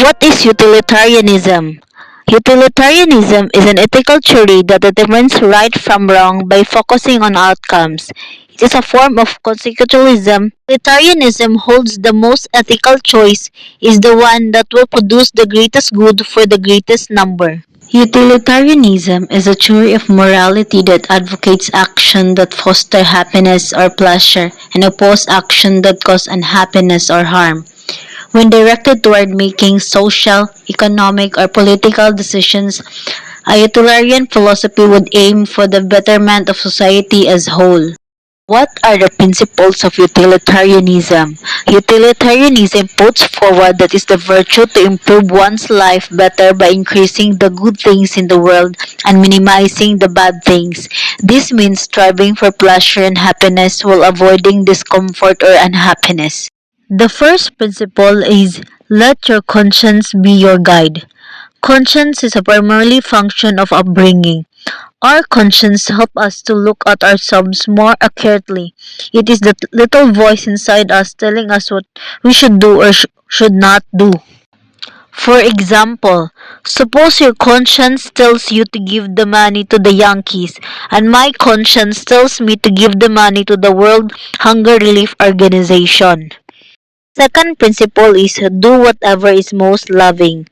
What is utilitarianism? Utilitarianism is an ethical theory that determines right from wrong by focusing on outcomes. It is a form of consequentialism. Utilitarianism holds the most ethical choice is the one that will produce the greatest good for the greatest number. Utilitarianism is a theory of morality that advocates action that foster happiness or pleasure and oppose action that cause unhappiness or harm. When directed toward making social, economic, or political decisions, a utilitarian philosophy would aim for the betterment of society as whole. What are the principles of utilitarianism? Utilitarianism puts forward that is the virtue to improve one's life better by increasing the good things in the world and minimizing the bad things. This means striving for pleasure and happiness while avoiding discomfort or unhappiness. The first principle is let your conscience be your guide. Conscience is a primarily function of upbringing. Our conscience helps us to look at ourselves more accurately. It is the little voice inside us telling us what we should do or should not do. For example, suppose your conscience tells you to give the money to the Yankees, and my conscience tells me to give the money to the World Hunger Relief Organization. Second principle is do whatever is most loving.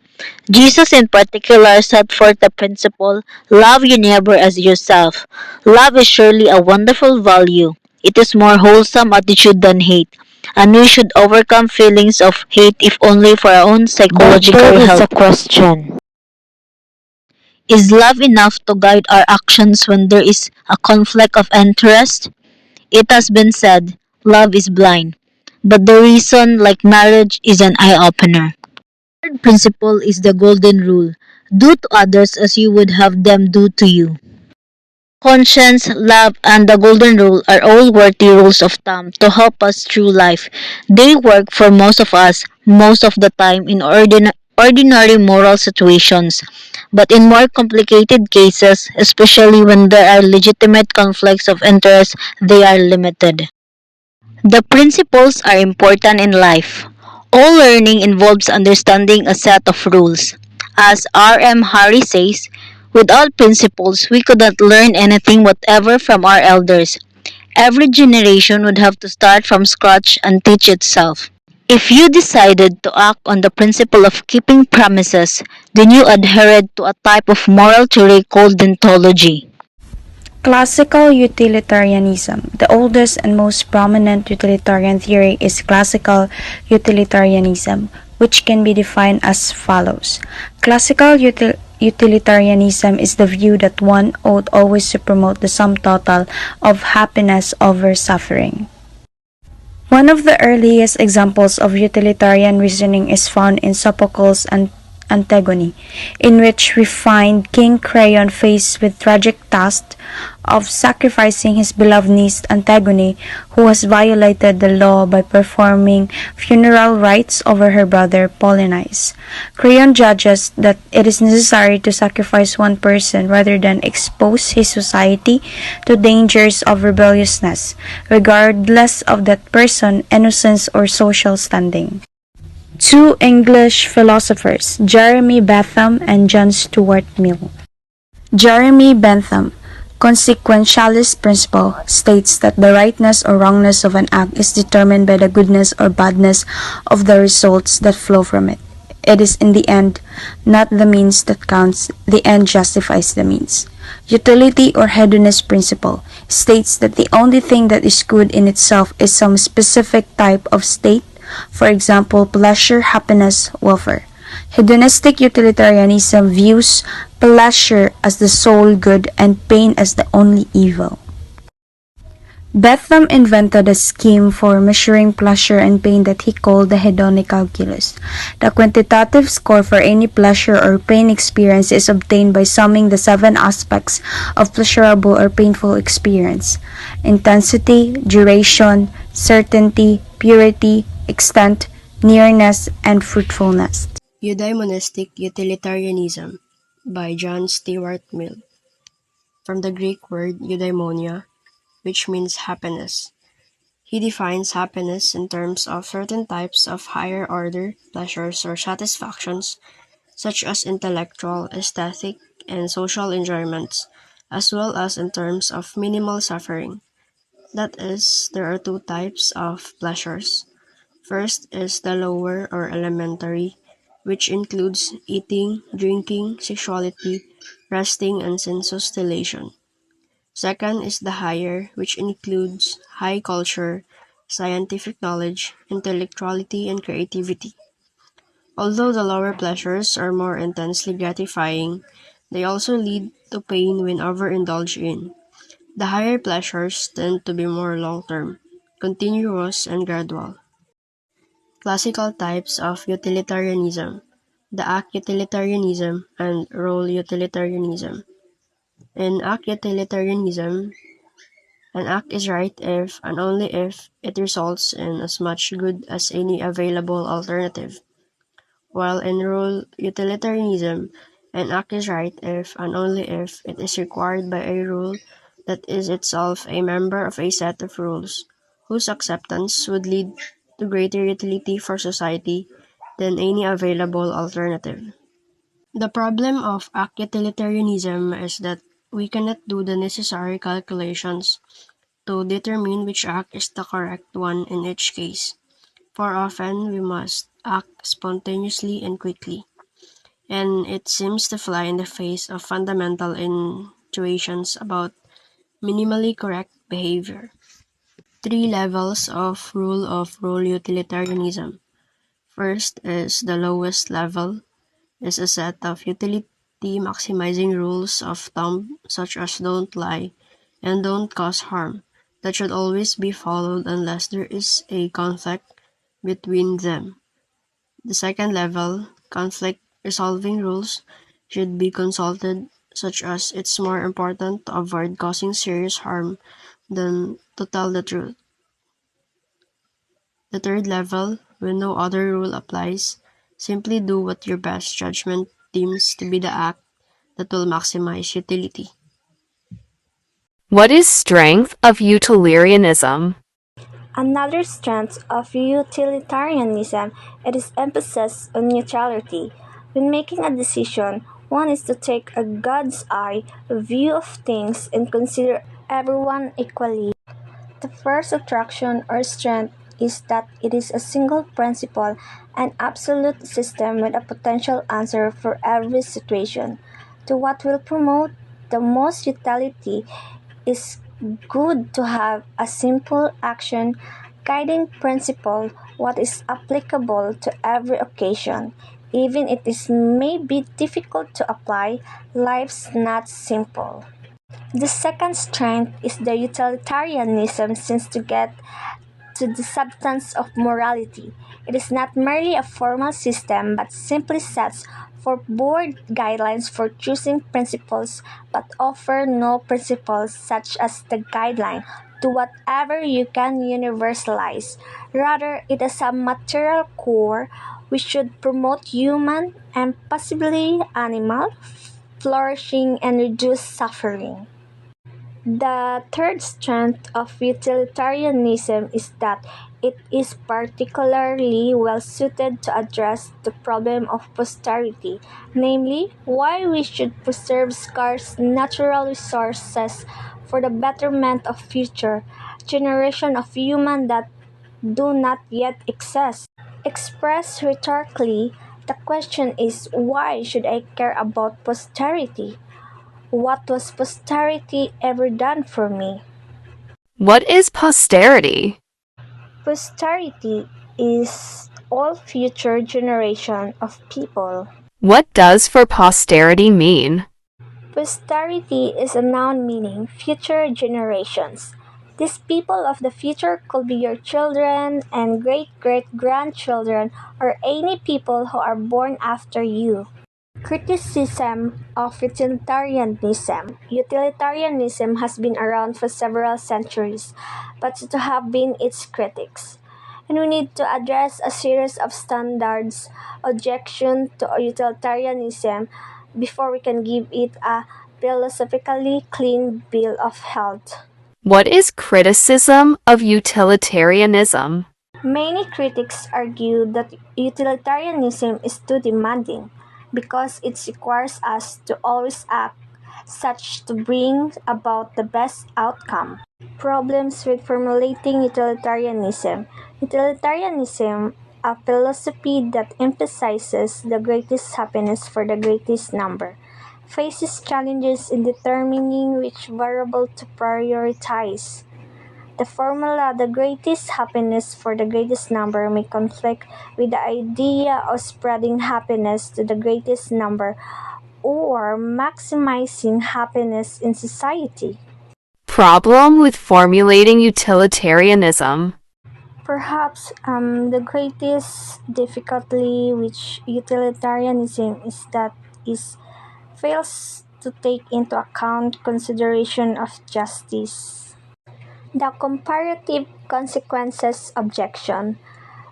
Jesus in particular set forth the principle, love your neighbor as yourself. Love is surely a wonderful value. It is more wholesome attitude than hate. And we should overcome feelings of hate if only for our own psychological But there is a health. question. Is love enough to guide our actions when there is a conflict of interest? It has been said, love is blind. But the reason, like marriage, is an eye-opener. Third principle is the golden rule. Do to others as you would have them do to you. Conscience, love, and the golden rule are all worthy rules of thumb to help us through life. They work for most of us most of the time in ordinary moral situations. But in more complicated cases, especially when there are legitimate conflicts of interest, they are limited. The principles are important in life. All learning involves understanding a set of rules. As R.M. Harry says, without principles, we could not learn anything whatever from our elders. Every generation would have to start from scratch and teach itself. If you decided to act on the principle of keeping promises, then you adhered to a type of moral theory called deontology. Classical utilitarianism. The oldest and most prominent utilitarian theory is classical utilitarianism, which can be defined as follows. Classical utilitarianism is the view that one ought always to promote the sum total of happiness over suffering. One of the earliest examples of utilitarian reasoning is found in Sophocles and Antigone, in which we find King Creon faced with tragic task of sacrificing his beloved niece Antigone, who has violated the law by performing funeral rites over her brother Polynice. Creon judges that it is necessary to sacrifice one person rather than expose his society to dangers of rebelliousness, regardless of that person's innocence or social standing. Two English philosophers, Jeremy Bentham and John Stuart Mill. Jeremy Bentham, consequentialist principle, states that the rightness or wrongness of an act is determined by the goodness or badness of the results that flow from it. It is in the end, not the means that counts, the end justifies the means. Utility or hedonist principle states that the only thing that is good in itself is some specific type of state, for example, pleasure, happiness, welfare. Hedonistic utilitarianism views pleasure as the sole good and pain as the only evil. Bentham invented a scheme for measuring pleasure and pain that he called the hedonic calculus. The quantitative score for any pleasure or pain experience is obtained by summing the 7 aspects of pleasurable or painful experience: intensity, duration, certainty, purity, extent, nearness, and fruitfulness. Eudaimonistic Utilitarianism by John Stuart Mill. From the Greek word eudaimonia, which means happiness. He defines happiness in terms of certain types of higher order pleasures or satisfactions, such as intellectual, aesthetic, and social enjoyments, as well as in terms of minimal suffering. That is, there are two types of pleasures. First is the lower or elementary, which includes eating, drinking, sexuality, resting, and sense stimulation. Second is the higher, which includes high culture, scientific knowledge, intellectuality, and creativity. Although the lower pleasures are more intensely gratifying, they also lead to pain when overindulged in. The higher pleasures tend to be more long-term, continuous, and gradual. Classical types of utilitarianism: the act utilitarianism and role utilitarianism. In act utilitarianism, an act is right if and only if it results in as much good as any available alternative, while in rule utilitarianism, an act is right if and only if it is required by a rule that is itself a member of a set of rules, whose acceptance would lead to greater utility for society than any available alternative. The problem of act utilitarianism is that we cannot do the necessary calculations to determine which act is the correct one in each case, for often we must act spontaneously and quickly, and it seems to fly in the face of fundamental intuitions about minimally correct behavior. Three levels of rule utilitarianism. First is the lowest level, is a set of utility maximizing rules of thumb such as don't lie and don't cause harm that should always be followed unless there is a conflict between them. The second level, conflict resolving rules, should be consulted, such as it's more important to avoid causing serious harm than to tell the truth. The third level, when no other rule applies, simply do what your best judgment deems to be the act that will maximize utility. What is strength of utilitarianism? Another strength of utilitarianism is its emphasis on neutrality. When making a decision, one is to take a God's eye view of things and consider everyone equally. The first attraction or strength is that it is a single principle, an absolute system with a potential answer for every situation. To what will promote the most utility is good to have a simple action guiding principle what is applicable to every occasion. Even if it may be difficult to apply, life's not simple. The second strength is the utilitarianism seems to get to the substance of morality. It is not merely a formal system but simply sets forth broad guidelines for choosing principles but offer no principles such as the guideline to whatever you can universalize. Rather, it is a material core which should promote human and possibly animal flourishing and reduce suffering. The third strength of utilitarianism is that it is particularly well suited to address the problem of posterity, namely, why we should preserve scarce natural resources for the betterment of future generations of humans that do not yet exist. Expressed rhetorically, the question is why should I care about posterity? What was posterity ever done for me? What is posterity? Posterity is all future generation of people. What does for posterity mean? Posterity is a noun meaning future generations. These people of the future could be your children and great great grandchildren or any people who are born after you. Criticism of utilitarianism. Utilitarianism has been around for several centuries, but to have been its critics. And we need to address a series of standards objection to utilitarianism before we can give it a philosophically clean bill of health. What is criticism of utilitarianism? Many critics argue that utilitarianism is too demanding because it requires us to always act such to bring about the best outcome. Problems with formulating utilitarianism. Utilitarianism, a philosophy that emphasizes the greatest happiness for the greatest number, faces challenges in determining which variable to prioritize. The formula "the greatest happiness for the greatest number" may conflict with the idea of spreading happiness to the greatest number or maximizing happiness in society. Problem with formulating utilitarianism. Perhaps the greatest difficulty with utilitarianism is that it fails to take into account consideration of justice. The comparative consequences objection.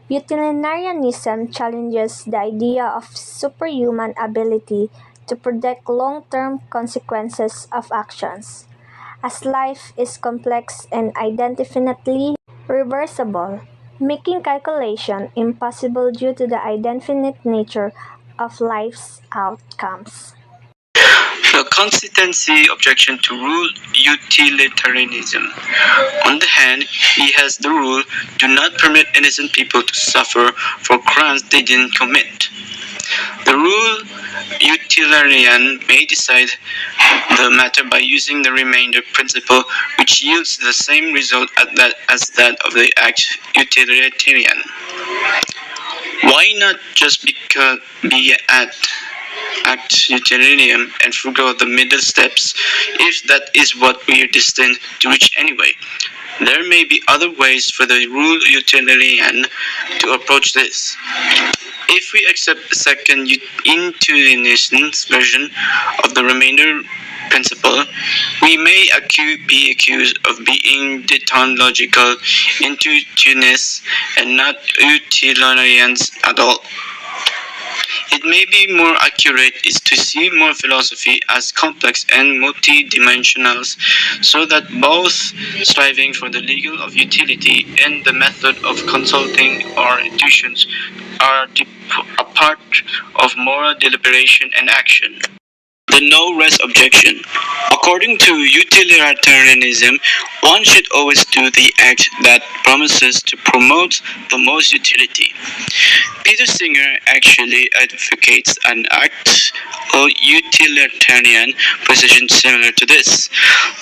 Utilitarianism challenges the idea of superhuman ability to predict long-term consequences of actions. As life is complex and indefinitely reversible, making calculation impossible due to the indefinite nature of life's outcomes. The consistency objection to rule utilitarianism. On the hand, he has the rule do not permit innocent people to suffer for crimes they didn't commit. The rule utilitarian may decide the matter by using the remainder principle, which yields the same result as that of the act utilitarian. Why not just be at act utilitarian and forego the middle steps if that is what we are destined to reach anyway? There may be other ways for the rule utilitarian to approach this. If we accept the second intuitionist version of the remainder principle, we may be accused of being deontological intuitionists and not utilitarians at all. It may be more accurate is to see more philosophy as complex and multidimensional, so that both striving for the legal of utility and the method of consulting our intuitions are a part of moral deliberation and action. The no rest objection. According to utilitarianism, one should always do the act that promises to promote the most utility. Peter Singer actually advocates an act or utilitarian position similar to this.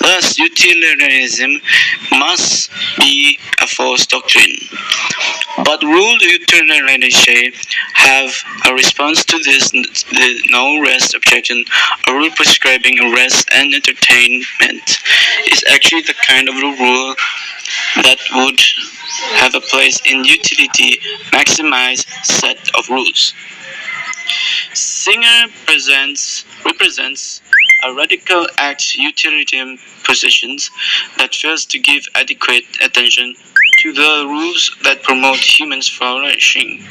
Thus, utilitarianism must be a false doctrine. But rule utilitarianism have a response to this the no rest objection. A rule prescribing a rest and entertainment is actually the kind of a rule that would have a place in utility maximized set of rules. Singer represents a radical act utilitarian positions that fails to give adequate attention to the rules that promote humans' flourishing,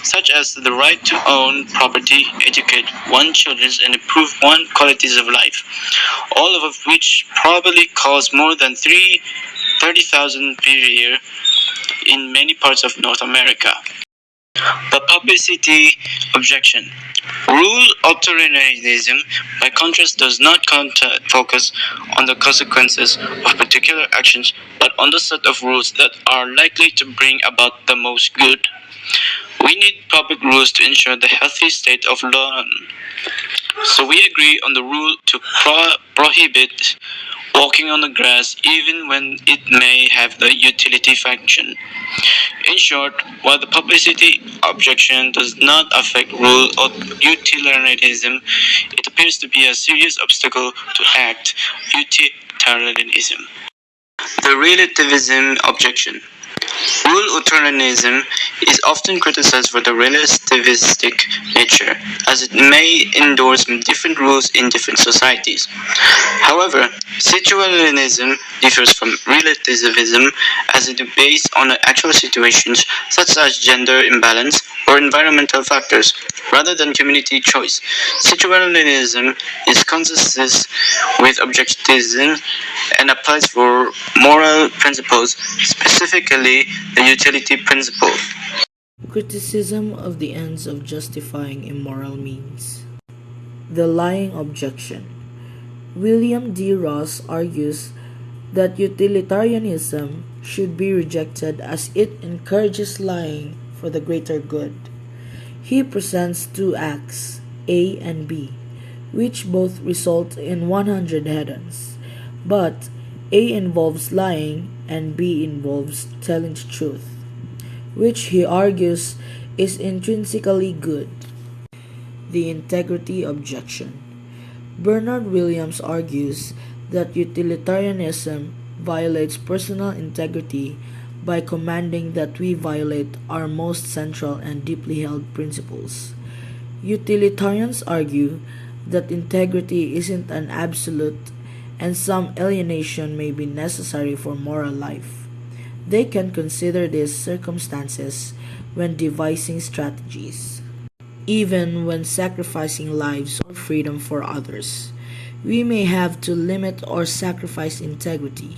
such as the right to own property, educate one's children, and improve one's qualities of life, all of which probably cost more than 30,000 per year in many parts of North America. The publicity objection. Rule authoritarianism, by contrast, does not focus on the consequences of particular actions, but on the set of rules that are likely to bring about the most good. We need public rules to ensure the healthy state of law. So we agree on the rule to prohibit walking on the grass even when it may have the utility function. In short, while the publicity objection does not affect rule or utilitarianism, it appears to be a serious obstacle to act utilitarianism. The relativism objection. Rule utilitarianism is often criticized for the relativistic nature, as it may endorse different rules in different societies. However, situationism differs from relativism as it is based on actual situations such as gender imbalance or environmental factors. rather than community choice. Situationalism is consistent with objectivism and applies for moral principles, specifically the utility principle. Criticism of the ends of justifying immoral means. The lying objection. William D. Ross argues that utilitarianism should be rejected as it encourages lying for the greater good. He presents two acts, A and B, which both result in 100 hedons, but A involves lying and B involves telling the truth, which he argues is intrinsically good. The integrity objection. Bernard Williams argues that utilitarianism violates personal integrity by commanding that we violate our most central and deeply held principles. Utilitarians argue that integrity isn't an absolute and some alienation may be necessary for moral life. They can consider these circumstances when devising strategies. Even when sacrificing lives or freedom for others, we may have to limit or sacrifice integrity.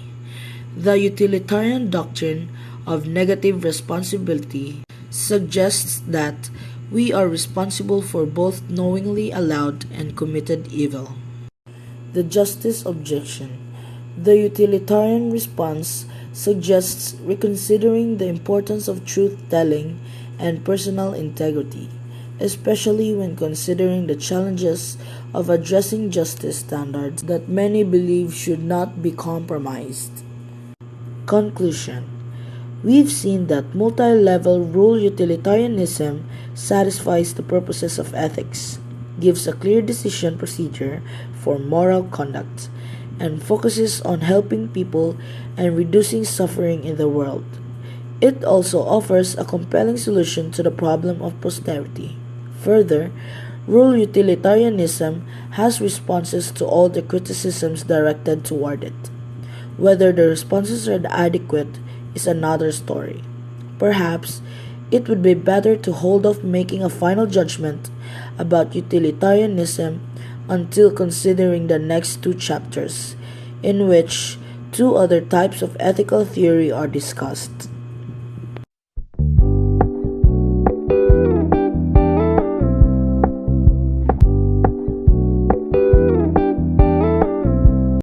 The utilitarian doctrine of negative responsibility suggests that we are responsible for both knowingly allowed and committed evil. The justice objection. The utilitarian response suggests reconsidering the importance of truth telling and personal integrity, especially when considering the challenges of addressing justice standards that many believe should not be compromised. Conclusion. We've seen that multi-level rule utilitarianism satisfies the purposes of ethics, gives a clear decision procedure for moral conduct, and focuses on helping people and reducing suffering in the world. It also offers a compelling solution to the problem of posterity. Further, rule utilitarianism has responses to all the criticisms directed toward it. Whether the responses are adequate is another story. Perhaps it would be better to hold off making a final judgment about utilitarianism until considering the next two chapters, in which two other types of ethical theory are discussed.